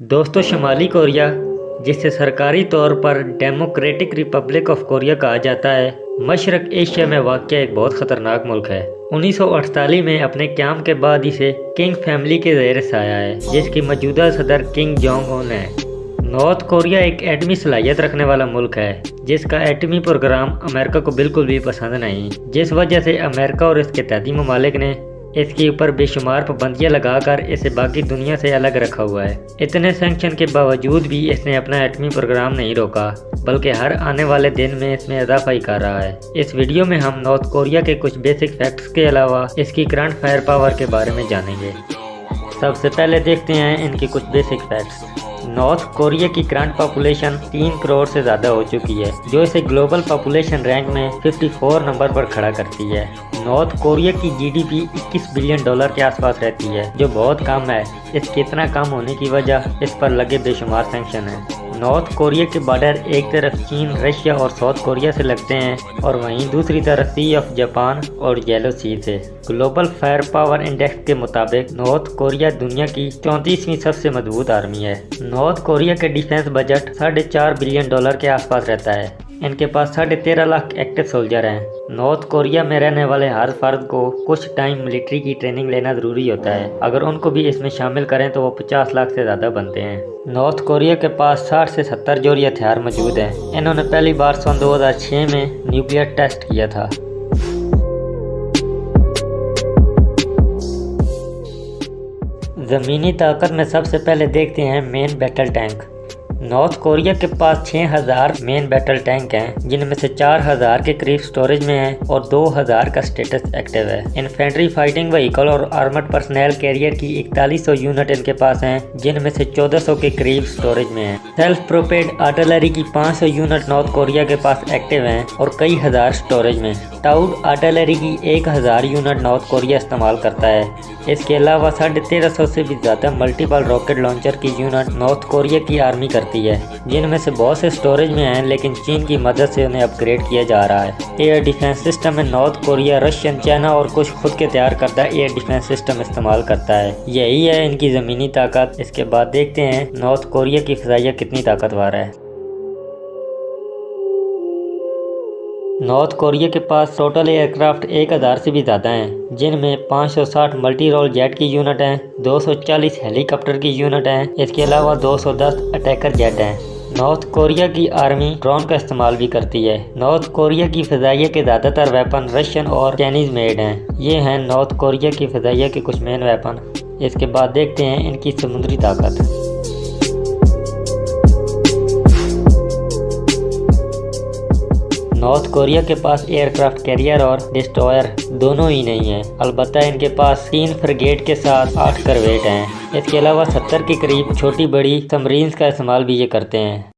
दोस्तों, शुमाली कोरिया, जिसे सरकारी तौर पर डेमोक्रेटिक रिपब्लिक ऑफ कोरिया कहा जाता है, मशरक एशिया में वाक़ एक बहुत ख़तरनाक मुल्क है। 1948 में अपने क़याम के बाद इसे किंग फैमिली के ज़ेर साया है, जिसकी मौजूदा सदर किंग जोंग उन है। नॉर्थ कोरिया एक एटमी सलाहियत रखने वाला मुल्क है, जिसका एटमी प्रोग्राम अमेरिका को बिल्कुल भी पसंद नहीं, जिस वजह से अमेरिका और इसके तहती ममालिक ने इसके ऊपर बेशुमार पाबंदियां लगाकर इसे बाकी दुनिया से अलग रखा हुआ है। इतने सैंक्शन के बावजूद भी इसने अपना एटमी प्रोग्राम नहीं रोका, बल्कि हर आने वाले दिन में इसमें इजाफा ही कर रहा है। इस वीडियो में हम नॉर्थ कोरिया के कुछ बेसिक फैक्ट्स के अलावा इसकी करंट फायर पावर के बारे में जानेंगे। सबसे पहले देखते हैं इनके कुछ बेसिक फैक्ट्स। नॉर्थ कोरिया की करंट पॉपुलेशन 3 करोड़ से ज़्यादा हो चुकी है, जो इसे ग्लोबल पॉपुलेशन रैंक में 54 नंबर पर खड़ा करती है। नॉर्थ कोरिया की जीडीपी 21 बिलियन डॉलर के आसपास रहती है, जो बहुत कम है। इसके इतना कम होने की वजह इस पर लगे बेशुमार सैंक्शन है। नॉर्थ कोरिया के बॉर्डर एक तरफ चीन, रशिया और साउथ कोरिया से लगते हैं, और वहीं दूसरी तरफ सी ऑफ जापान और येलो सी से। ग्लोबल फायर पावर इंडेक्स के मुताबिक नॉर्थ कोरिया दुनिया की 34वीं सबसे मजबूत आर्मी है। नॉर्थ कोरिया के डिफेंस बजट 4.5 बिलियन डॉलर के आसपास रहता है। इनके पास 13.5 लाख एक्टिव सोल्जर हैं। नॉर्थ कोरिया में रहने वाले हर फर्द को कुछ टाइम मिलिट्री की ट्रेनिंग लेना ज़रूरी होता है। अगर उनको भी इसमें शामिल करें तो वो 50 लाख से ज़्यादा बनते हैं। नॉर्थ कोरिया के पास 60 से 70 जोड़ी हथियार मौजूद हैं। इन्होंने पहली बार सन 2006 में न्यूक्लियर टेस्ट किया था। ज़मीनी ताकत में सबसे पहले देखते हैं main battle tank. North Korea के पास 6000 मेन बैटल टैंक हैं, जिनमें से 4000 के करीब स्टोरेज में हैं और 2000 का स्टेटस एक्टिव है। इन्फेंट्री फाइटिंग व्हीकल और आर्मर्ड पर्सनल कैरियर की 4100 यूनिट इनके पास हैं, जिनमें से 1400 के करीब स्टोरेज में हैं। सेल्फ प्रोपेड आर्टिलरी की 500 यूनिट नॉर्थ कोरिया के पास एक्टिव हैं और कई हज़ार स्टोरेज में। टाउड आर्टिलरी की 1000 यूनिट नॉर्थ कोरिया इस्तेमाल करता है। इसके अलावा 1350 से भी ज़्यादा मल्टीपल रॉकेट लॉन्चर की यूनिट नॉर्थ कोरिया की आर्मी करती है, जिनमें से बहुत से स्टोरेज में हैं, लेकिन चीन की मदद से उन्हें अपग्रेड किया जा रहा है। एयर डिफेंस सिस्टम में नॉर्थ कोरिया रशियन, चाइना और कुछ खुद के तैयार करता एयर डिफेंस सिस्टम इस्तेमाल करता है। यही है इनकी ज़मीनी ताकत। इसके बाद देखते हैं नॉर्थ कोरिया की फ़िज़ाइया कितनी ताकतवर है। नॉर्थ कोरिया के पास टोटल एयरक्राफ्ट 1000 से भी ज़्यादा हैं, जिनमें 560 मल्टी रोल जेट की यूनिट हैं, 240 हेलीकॉप्टर की यूनिट हैं। इसके अलावा 210 अटैकर जेट हैं। नॉर्थ कोरिया की आर्मी ड्रोन का इस्तेमाल भी करती है। नॉर्थ कोरिया की फ़िज़ाइया के ज़्यादातर वेपन रशियन और चाइनीज़ मेड हैं। ये हैं नॉर्थ कोरिया की फ़िज़ाइया के कुछ मेन वेपन। इसके बाद देखते हैं इनकी समुद्री ताकत। नॉर्थ कोरिया के पास एयरक्राफ्ट कैरियर और डिस्ट्रॉयर दोनों ही नहीं हैं, अलबत्ता इनके पास 3 फ्रिगेट के साथ 8 करवेट हैं। इसके अलावा 70 के करीब छोटी बड़ी सबमरीन्स का इस्तेमाल भी ये करते हैं।